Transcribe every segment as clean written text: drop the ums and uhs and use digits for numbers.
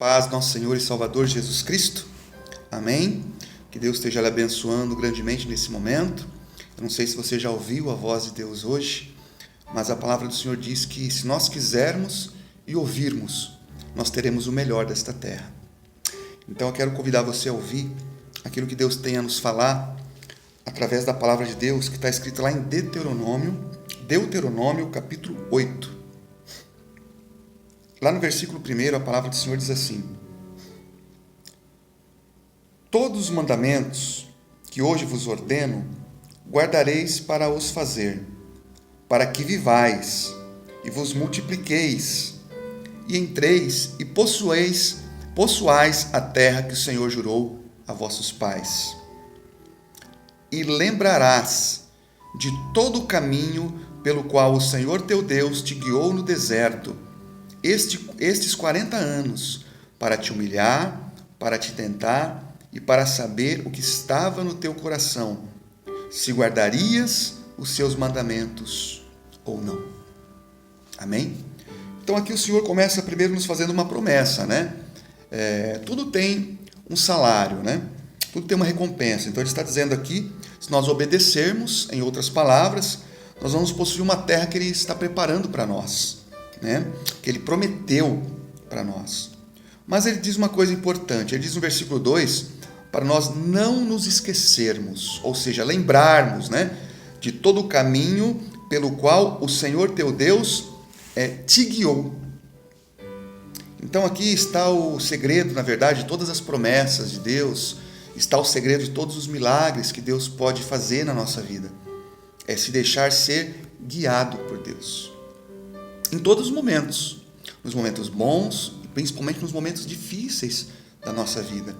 Paz, nosso Senhor e Salvador Jesus Cristo. Amém. Que Deus esteja lhe abençoando grandemente nesse momento. Eu não sei se você já ouviu a voz de Deus hoje, mas a palavra do Senhor diz que se nós quisermos e ouvirmos, nós teremos o melhor desta terra. Então eu quero convidar você a ouvir aquilo que Deus tem a nos falar através da palavra de Deus, que está escrito lá em Deuteronômio capítulo 8. Lá no versículo 1, a palavra do Senhor diz assim: todos os mandamentos que hoje vos ordeno, guardareis para os fazer, para que vivais e vos multipliqueis, e entreis e possuais a terra que o Senhor jurou a vossos pais. E lembrarás de todo o caminho pelo qual o Senhor teu Deus te guiou no deserto, estes 40 anos, para te humilhar, para te tentar e para saber o que estava no teu coração, se guardarias os seus mandamentos ou não. Amém? Então aqui o Senhor começa primeiro nos fazendo uma promessa, né? Tudo tem um salário, né? Tudo tem uma recompensa. Então ele está dizendo aqui, se nós obedecermos, em outras palavras, nós vamos possuir uma terra que ele está preparando para nós, né? Que ele prometeu para nós. Mas ele diz uma coisa importante, ele diz no versículo 2, para nós não nos esquecermos, ou seja, lembrarmos, né, de todo o caminho pelo qual o Senhor teu Deus te guiou. Então aqui está o segredo, na verdade, de todas as promessas de Deus, está o segredo de todos os milagres que Deus pode fazer na nossa vida. É se deixar ser guiado por Deus. Em todos os momentos, nos momentos bons e principalmente nos momentos difíceis da nossa vida.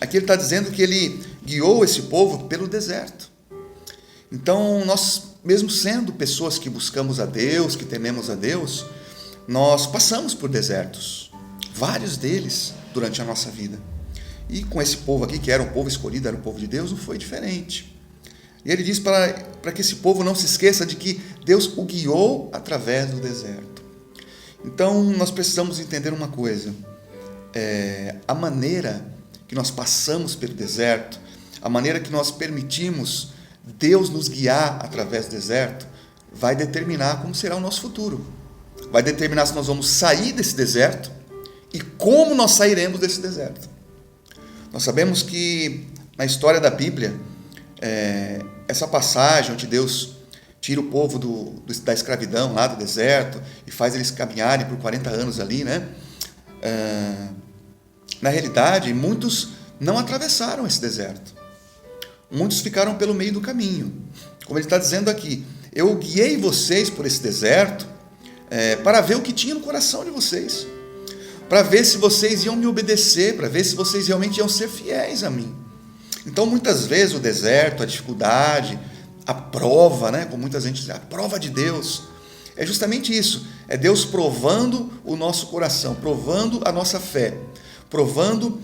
Aqui ele está dizendo que ele guiou esse povo pelo deserto. Então, nós, mesmo sendo pessoas que buscamos a Deus, que tememos a Deus, nós passamos por desertos, vários deles durante a nossa vida. E com esse povo aqui, que era um povo escolhido, era o povo de Deus, não foi diferente. E ele diz para que esse povo não se esqueça de que Deus o guiou através do deserto. Então, nós precisamos entender uma coisa. A maneira que nós passamos pelo deserto, a maneira que nós permitimos Deus nos guiar através do deserto, vai determinar como será o nosso futuro. Vai determinar se nós vamos sair desse deserto e como nós sairemos desse deserto. Nós sabemos que na história da Bíblia, essa passagem onde Deus tira o povo da escravidão lá do deserto e faz eles caminharem por 40 anos ali, né? Na realidade, muitos não atravessaram esse deserto. Muitos ficaram pelo meio do caminho. Como ele está dizendo aqui, eu guiei vocês por esse deserto para ver o que tinha no coração de vocês, para ver se vocês iam me obedecer, para ver se vocês realmente iam ser fiéis a mim. Então, muitas vezes o deserto, a dificuldade, a prova, né, como muita gente diz, a prova de Deus, é justamente isso, é Deus provando o nosso coração, provando a nossa fé, provando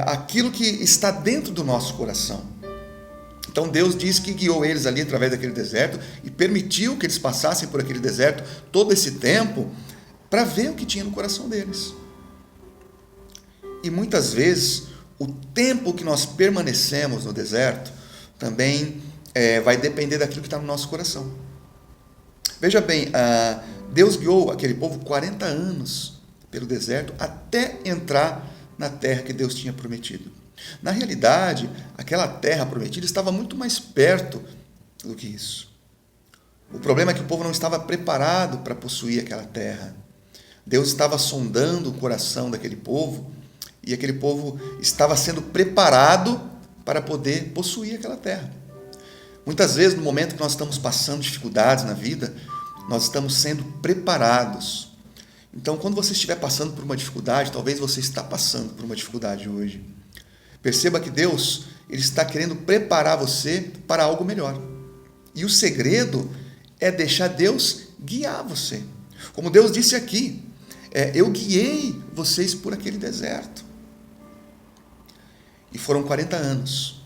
aquilo que está dentro do nosso coração. Então Deus diz que guiou eles ali através daquele deserto e permitiu que eles passassem por aquele deserto todo esse tempo para ver o que tinha no coração deles. E muitas vezes o tempo que nós permanecemos no deserto também vai depender daquilo que está no nosso coração. Veja bem, Deus guiou aquele povo 40 anos pelo deserto até entrar na terra que Deus tinha prometido. Na realidade, aquela terra prometida estava muito mais perto do que isso. O problema é que o povo não estava preparado para possuir aquela terra. Deus estava sondando o coração daquele povo e aquele povo estava sendo preparado para poder possuir aquela terra. Muitas vezes, no momento que nós estamos passando dificuldades na vida, nós estamos sendo preparados. Então, quando você estiver passando por uma dificuldade, talvez você está passando por uma dificuldade hoje, perceba que Deus ele está querendo preparar você para algo melhor. E o segredo é deixar Deus guiar você. Como Deus disse aqui, eu guiei vocês por aquele deserto. E foram 40 anos.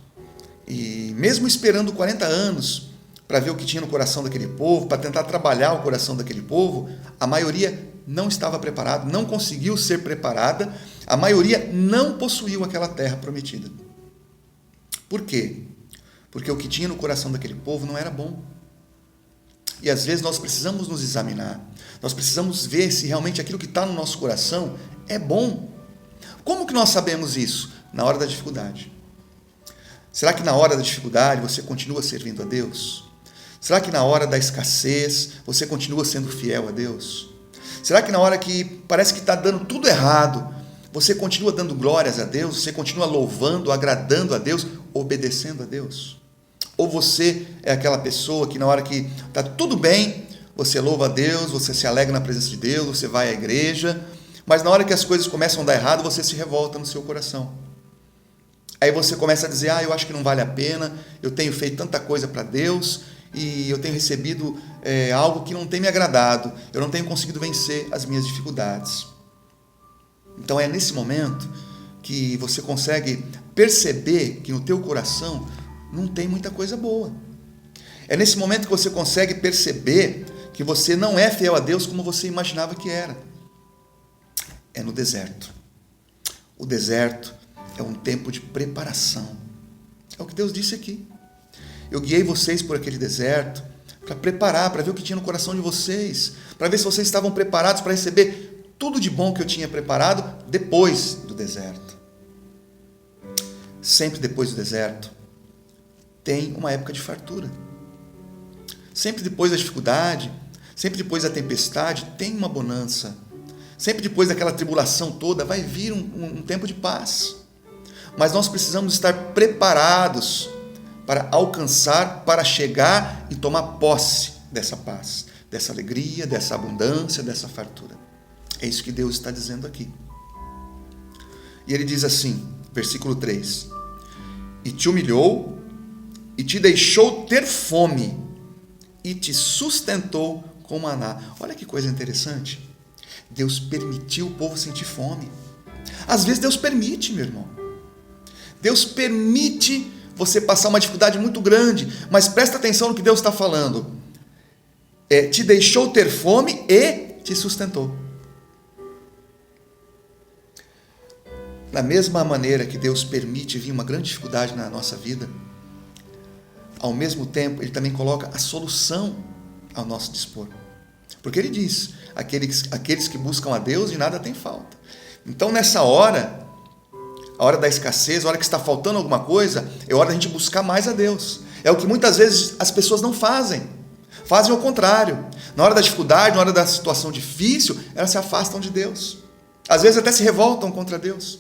E mesmo esperando 40 anos para ver o que tinha no coração daquele povo, para tentar trabalhar o coração daquele povo, a maioria não estava preparada, não conseguiu ser preparada a maioria não possuiu aquela terra prometida. Por quê? Porque o que tinha no coração daquele povo não era bom. E às vezes nós precisamos nos examinar. Nós precisamos ver se realmente aquilo que está no nosso coração é bom. Como que nós sabemos isso? Na hora da dificuldade. Será que na hora da dificuldade você continua servindo a Deus? Será que na hora da escassez você continua sendo fiel a Deus? Será que na hora que parece que está dando tudo errado, você continua dando glórias a Deus? Você continua louvando, agradando a Deus, obedecendo a Deus? Ou você é aquela pessoa que na hora que está tudo bem, você louva a Deus, você se alegra na presença de Deus, você vai à igreja, mas na hora que as coisas começam a dar errado, você se revolta no seu coração. Aí você começa a dizer, eu acho que não vale a pena, eu tenho feito tanta coisa para Deus e eu tenho recebido algo que não tem me agradado, eu não tenho conseguido vencer as minhas dificuldades. Então é nesse momento que você consegue perceber que no teu coração não tem muita coisa boa. É nesse momento que você consegue perceber que você não é fiel a Deus como você imaginava que era. É no deserto. O deserto é um tempo de preparação. É o que Deus disse aqui. Eu guiei vocês por aquele deserto para preparar, para ver o que tinha no coração de vocês, para ver se vocês estavam preparados para receber tudo de bom que eu tinha preparado depois do deserto. Sempre depois do deserto tem uma época de fartura. Sempre depois da dificuldade, sempre depois da tempestade, tem uma bonança. Sempre depois daquela tribulação toda, vai vir um tempo de paz. Mas nós precisamos estar preparados para alcançar, para chegar e tomar posse dessa paz, dessa alegria, dessa abundância, dessa fartura. É isso que Deus está dizendo aqui. E ele diz assim, versículo 3: E te humilhou, e te deixou ter fome, e te sustentou com maná. Olha que coisa interessante. Deus permitiu o povo sentir fome. Às vezes Deus permite, meu irmão. Deus permite você passar uma dificuldade muito grande, mas presta atenção no que Deus está falando. Te deixou ter fome e te sustentou. Da mesma maneira que Deus permite vir uma grande dificuldade na nossa vida, ao mesmo tempo Ele também coloca a solução ao nosso dispor. Porque Ele diz, aqueles que buscam a Deus de nada tem falta. Então nessa hora, a hora da escassez, a hora que está faltando alguma coisa, é hora da gente buscar mais a Deus. É o que muitas vezes as pessoas não fazem. Fazem o contrário. Na hora da dificuldade, na hora da situação difícil, elas se afastam de Deus. Às vezes até se revoltam contra Deus.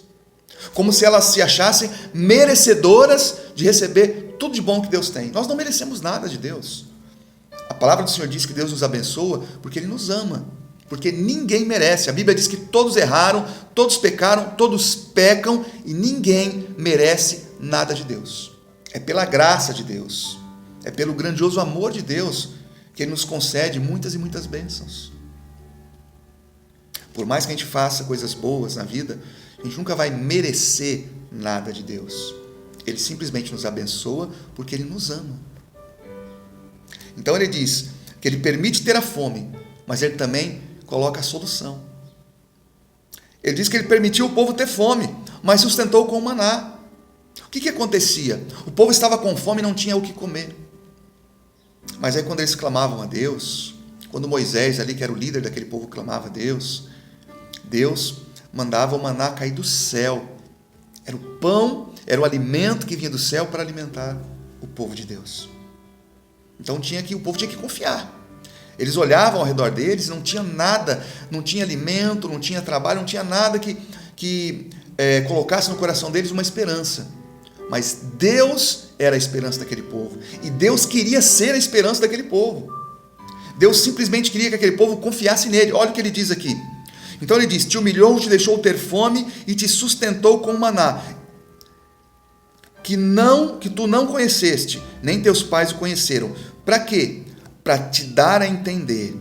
Como se elas se achassem merecedoras de receber tudo de bom que Deus tem. Nós não merecemos nada de Deus. A palavra do Senhor diz que Deus nos abençoa porque Ele nos ama. Porque ninguém merece. A Bíblia diz que todos erraram, todos pecaram, todos pecam e ninguém merece nada de Deus. É pela graça de Deus, é pelo grandioso amor de Deus que Ele nos concede muitas e muitas bênçãos. Por mais que a gente faça coisas boas na vida, a gente nunca vai merecer nada de Deus. Ele simplesmente nos abençoa porque Ele nos ama. Então Ele diz que Ele permite ter a fome, mas Ele também coloca a solução. Ele diz que Ele permitiu o povo ter fome, mas sustentou com o maná. O que acontecia? O povo estava com fome e não tinha o que comer. Mas aí quando eles clamavam a Deus, quando Moisés ali, que era o líder daquele povo, clamava a Deus, Deus mandava o maná cair do céu. Era o pão, era o alimento que vinha do céu para alimentar o povo de Deus. Então o povo tinha que confiar. Eles olhavam ao redor deles, não tinha nada, não tinha alimento, não tinha trabalho, não tinha nada que colocasse no coração deles uma esperança. Mas Deus era a esperança daquele povo. E Deus queria ser a esperança daquele povo. Deus simplesmente queria que aquele povo confiasse nele. Olha o que ele diz aqui. Então ele diz, te humilhou, te deixou ter fome e te sustentou com maná, que tu não conheceste, nem teus pais o conheceram. Para quê? Para te dar a entender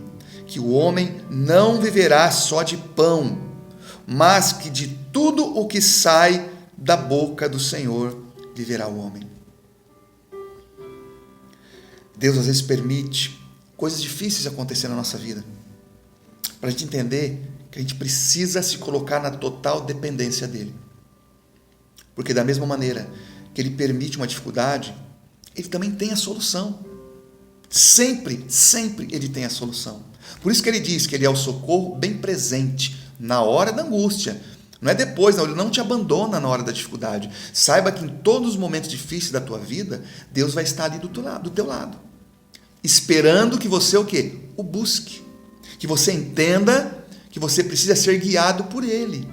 que o homem não viverá só de pão, mas que de tudo o que sai da boca do Senhor viverá o homem. Deus às vezes permite coisas difíceis acontecer na nossa vida, para a gente entender que a gente precisa se colocar na total dependência dele. Porque da mesma maneira que ele permite uma dificuldade, ele também tem a solução. Sempre, sempre ele tem a solução. Por isso que ele diz que ele é o socorro bem presente na hora da angústia. Não é depois, não. Ele não te abandona na hora da dificuldade. Saiba que em todos os momentos difíceis da tua vida, Deus vai estar ali do teu lado. Esperando que você o quê? O busque. Que você entenda que você precisa ser guiado por Ele.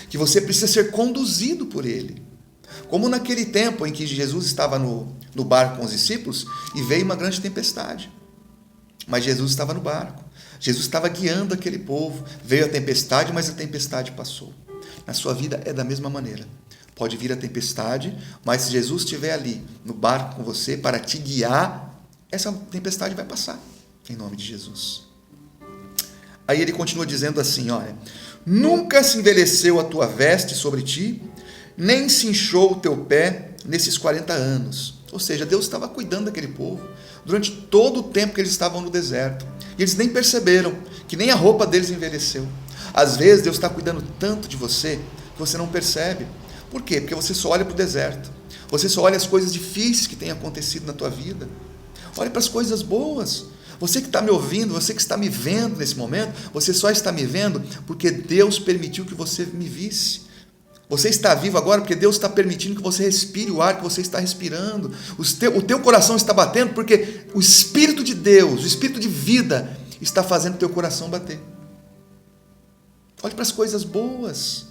Que você precisa ser conduzido por Ele. Como naquele tempo em que Jesus estava no barco com os discípulos e veio uma grande tempestade. Mas Jesus estava no barco. Jesus estava guiando aquele povo. Veio a tempestade, mas a tempestade passou. Na sua vida é da mesma maneira. Pode vir a tempestade, mas se Jesus estiver ali no barco com você para te guiar, essa tempestade vai passar. Em nome de Jesus. Aí ele continua dizendo assim, olha: nunca se envelheceu a tua veste sobre ti, nem se inchou o teu pé nesses 40 anos. Ou seja, Deus estava cuidando daquele povo durante todo o tempo que eles estavam no deserto. E eles nem perceberam que nem a roupa deles envelheceu. Às vezes Deus está cuidando tanto de você que você não percebe. Por quê? Porque você só olha para o deserto. Você só olha as coisas difíceis que têm acontecido na tua vida. Olha para as coisas boas. Você que está me ouvindo, você que está me vendo nesse momento, você só está me vendo porque Deus permitiu que você me visse. Você está vivo agora porque Deus está permitindo que você respire o ar que você está respirando. O teu coração está batendo porque o Espírito de Deus, o Espírito de vida, está fazendo o teu coração bater. Olhe para as coisas boas.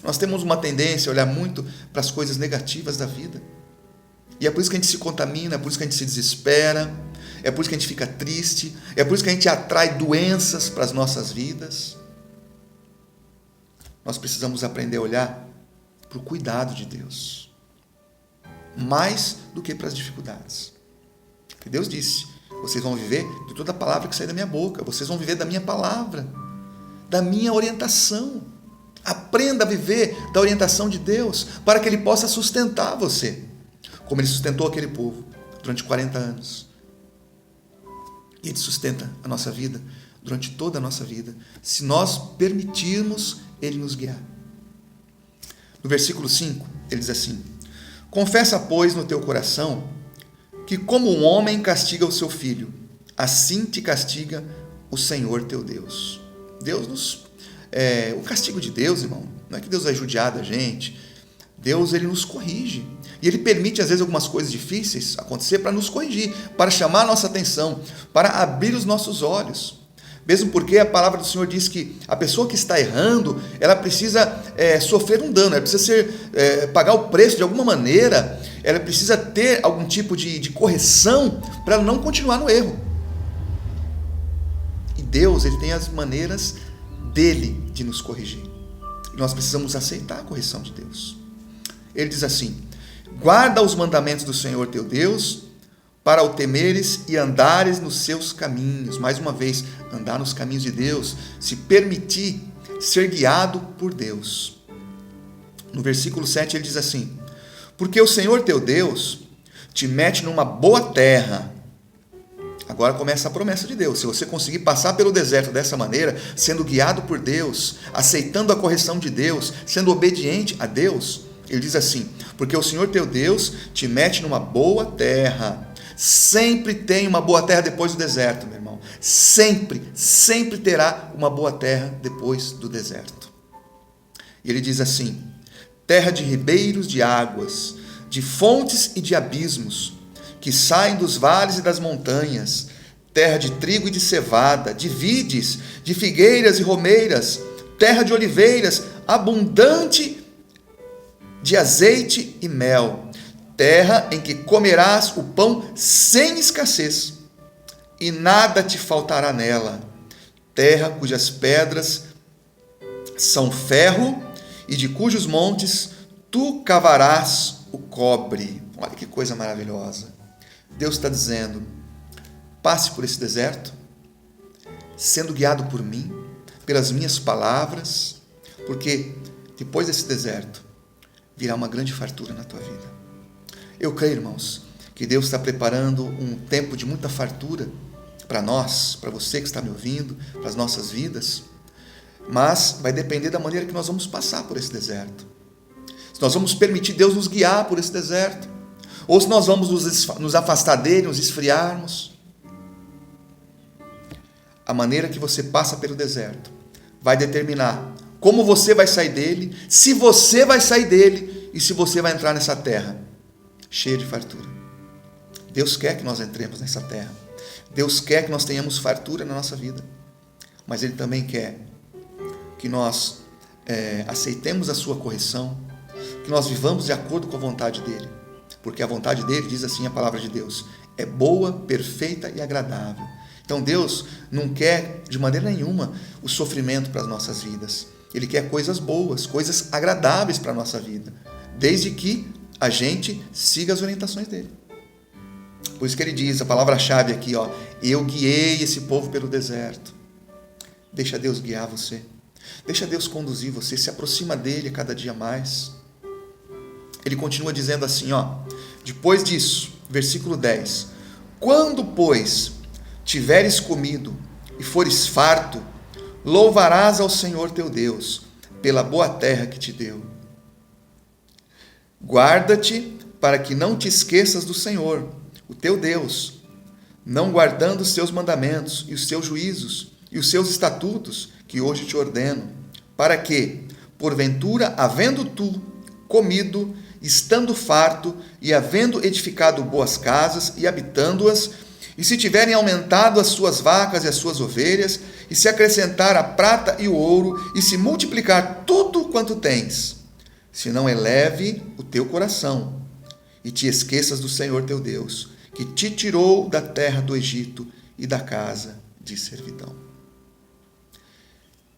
Nós temos uma tendência a olhar muito para as coisas negativas da vida. E é por isso que a gente se contamina, é por isso que a gente se desespera, é por isso que a gente fica triste, é por isso que a gente atrai doenças para as nossas vidas. Nós precisamos aprender a olhar para o cuidado de Deus, mais do que para as dificuldades. Porque Deus disse: vocês vão viver de toda a palavra que sai da minha boca, vocês vão viver da minha palavra, da minha orientação. Aprenda a viver da orientação de Deus, para que Ele possa sustentar você, como Ele sustentou aquele povo durante 40 anos. E Ele sustenta a nossa vida durante toda a nossa vida, se nós permitirmos Ele nos guiar. No versículo 5, ele diz assim: confessa, pois, no teu coração, que como um homem castiga o seu filho, assim te castiga o Senhor teu Deus. O castigo de Deus, irmão, não é que Deus vai judiar da gente. Deus, Ele nos corrige. E Ele permite, às vezes, algumas coisas difíceis acontecer para nos corrigir, para chamar a nossa atenção, para abrir os nossos olhos. Mesmo porque a palavra do Senhor diz que a pessoa que está errando, ela precisa sofrer um dano, ela precisa pagar o preço de alguma maneira, ela precisa ter algum tipo de correção para ela não continuar no erro. E Deus, Ele tem as maneiras dele de nos corrigir. E nós precisamos aceitar a correção de Deus. Ele diz assim: guarda os mandamentos do Senhor teu Deus, para o temeres e andares nos seus caminhos. Mais uma vez, andar nos caminhos de Deus, se permitir ser guiado por Deus. No versículo 7 ele diz assim: porque o Senhor teu Deus te mete numa boa terra. Agora começa a promessa de Deus. Se você conseguir passar pelo deserto dessa maneira, sendo guiado por Deus, aceitando a correção de Deus, sendo obediente a Deus, ele diz assim: porque o Senhor teu Deus te mete numa boa terra. Sempre tem uma boa terra depois do deserto, meu irmão. Sempre, sempre terá uma boa terra depois do deserto. E ele diz assim: terra de ribeiros de águas, de fontes e de abismos, que saem dos vales e das montanhas, terra de trigo e de cevada, de vides, de figueiras e romeiras, terra de oliveiras, abundante de azeite e mel, terra em que comerás o pão sem escassez, e nada te faltará nela, terra cujas pedras são ferro, e de cujos montes tu cavarás o cobre. Olha que coisa maravilhosa. Deus está dizendo: passe por esse deserto, sendo guiado por mim, pelas minhas palavras, porque depois desse deserto virá uma grande fartura na tua vida. Eu creio, irmãos, que Deus está preparando um tempo de muita fartura para nós, para você que está me ouvindo, para as nossas vidas, mas vai depender da maneira que nós vamos passar por esse deserto. Se nós vamos permitir Deus nos guiar por esse deserto, ou se nós vamos nos afastar dele, nos esfriarmos. A maneira que você passa pelo deserto vai determinar como você vai sair dele, se você vai sair dele e se você vai entrar nessa terra cheia de fartura. Deus quer que nós entremos nessa terra. Deus quer que nós tenhamos fartura na nossa vida. Mas Ele também quer que nós aceitemos a sua correção, que nós vivamos de acordo com a vontade dEle. Porque a vontade dEle, diz assim a palavra de Deus, é boa, perfeita e agradável. Então Deus não quer de maneira nenhuma o sofrimento para as nossas vidas. Ele quer coisas boas, coisas agradáveis para a nossa vida, desde que a gente siga as orientações dele. Por isso que ele diz, a palavra-chave aqui, eu guiei esse povo pelo deserto. Deixa Deus guiar você. Deixa Deus conduzir você, se aproxima dele a cada dia mais. Ele continua dizendo assim, depois disso, versículo 10, quando, pois, tiveres comido e fores farto, louvarás ao Senhor teu Deus, pela boa terra que te deu. Guarda-te para que não te esqueças do Senhor, o teu Deus, não guardando os seus mandamentos e os seus juízos e os seus estatutos que hoje te ordeno, para que, porventura, havendo tu comido, estando farto e havendo edificado boas casas e habitando-as, e se tiverem aumentado as suas vacas e as suas ovelhas, e se acrescentar a prata e o ouro, e se multiplicar tudo quanto tens, se não eleve o teu coração, e te esqueças do Senhor teu Deus, que te tirou da terra do Egito e da casa de servidão.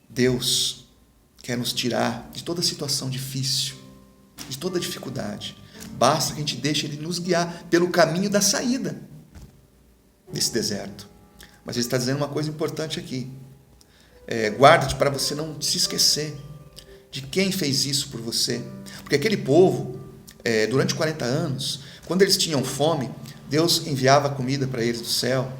Deus quer nos tirar de toda situação difícil, de toda dificuldade. Basta que a gente deixe Ele nos guiar pelo caminho da saída desse deserto. Mas Ele está dizendo uma coisa importante aqui. Guarda-te para você não se esquecer de quem fez isso por você. Porque aquele povo, durante 40 anos, quando eles tinham fome, Deus enviava comida para eles do céu.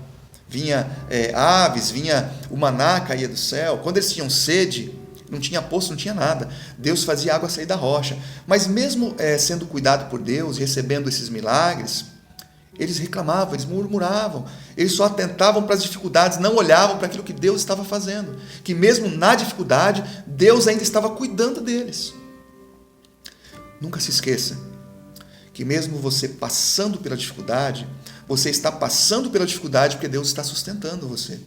Vinha aves, vinha o maná caía do céu. Quando eles tinham sede, não tinha poço, não tinha nada. Deus fazia água sair da rocha. Mas mesmo sendo cuidado por Deus, recebendo esses milagres, eles reclamavam, eles murmuravam, eles só atentavam para as dificuldades, não olhavam para aquilo que Deus estava fazendo, que mesmo na dificuldade, Deus ainda estava cuidando deles. Nunca se esqueça que mesmo você passando pela dificuldade, você está passando pela dificuldade porque Deus está sustentando você.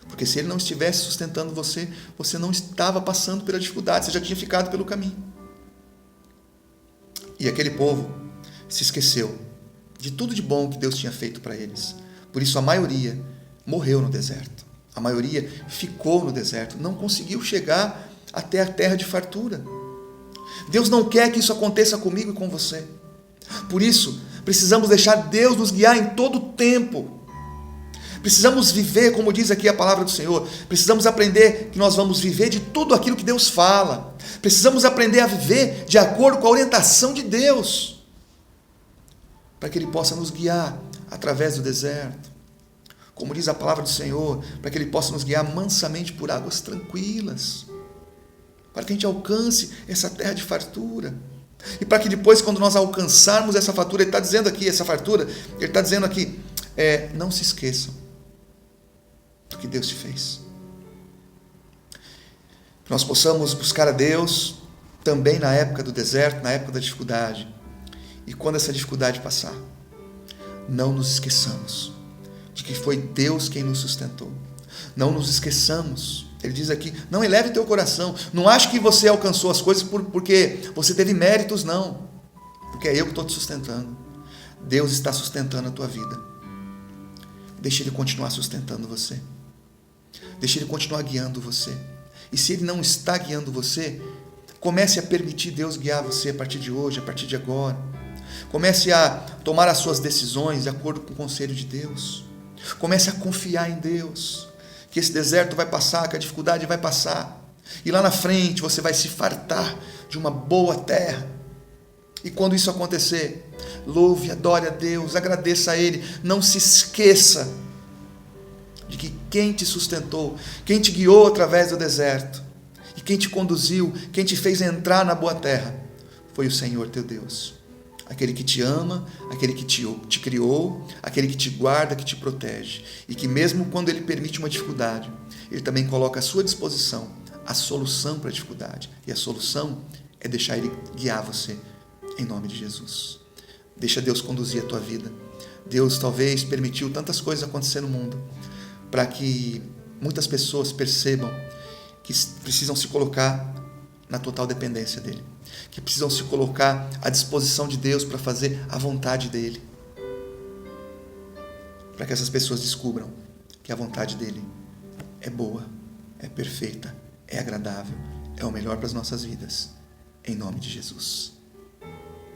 Porque se Ele não estivesse sustentando você, você não estava passando pela dificuldade, você já tinha ficado pelo caminho. E aquele povo se esqueceu de tudo de bom que Deus tinha feito para eles. Por isso a maioria morreu no deserto. A maioria ficou no deserto, não conseguiu chegar até a terra de fartura. Deus não quer que isso aconteça comigo e com você. Por isso, precisamos deixar Deus nos guiar em todo o tempo. Precisamos viver, como diz aqui a palavra do Senhor, precisamos aprender que nós vamos viver de tudo aquilo que Deus fala. Precisamos aprender a viver de acordo com a orientação de Deus, para que Ele possa nos guiar através do deserto. Como diz a palavra do Senhor, para que Ele possa nos guiar mansamente por águas tranquilas, para que a gente alcance essa terra de fartura. E para que depois, quando nós alcançarmos essa fartura, Ele está dizendo aqui, essa fartura, Ele está dizendo aqui, não se esqueçam do que Deus te fez. Que nós possamos buscar a Deus também na época do deserto, na época da dificuldade. E quando essa dificuldade passar, não nos esqueçamos de que foi Deus quem nos sustentou. Não nos esqueçamos. Ele diz aqui, não eleve teu coração. Não ache que você alcançou as coisas porque você teve méritos, não. Porque é eu que estou te sustentando. Deus está sustentando a tua vida. Deixa Ele continuar sustentando você. Deixa Ele continuar guiando você. E se Ele não está guiando você, comece a permitir Deus guiar você a partir de hoje, a partir de agora. Comece a tomar as suas decisões de acordo com o conselho de Deus. Comece a confiar em Deus, que esse deserto vai passar, que a dificuldade vai passar. E lá na frente você vai se fartar de uma boa terra. E quando isso acontecer, louve, adore a Deus, agradeça a Ele. Não se esqueça de que quem te sustentou, quem te guiou através do deserto, e quem te conduziu, quem te fez entrar na boa terra, foi o Senhor teu Deus. Aquele que te ama, aquele que te criou, aquele que te guarda, que te protege. E que mesmo quando Ele permite uma dificuldade, Ele também coloca à sua disposição a solução para a dificuldade. E a solução é deixar Ele guiar você, em nome de Jesus. Deixa Deus conduzir a tua vida. Deus talvez permitiu tantas coisas acontecer no mundo, para que muitas pessoas percebam que precisam se colocar na total dependência dEle, que precisam se colocar à disposição de Deus para fazer a vontade dEle, para que essas pessoas descubram que a vontade dEle é boa, é perfeita, é agradável, é o melhor para as nossas vidas, em nome de Jesus.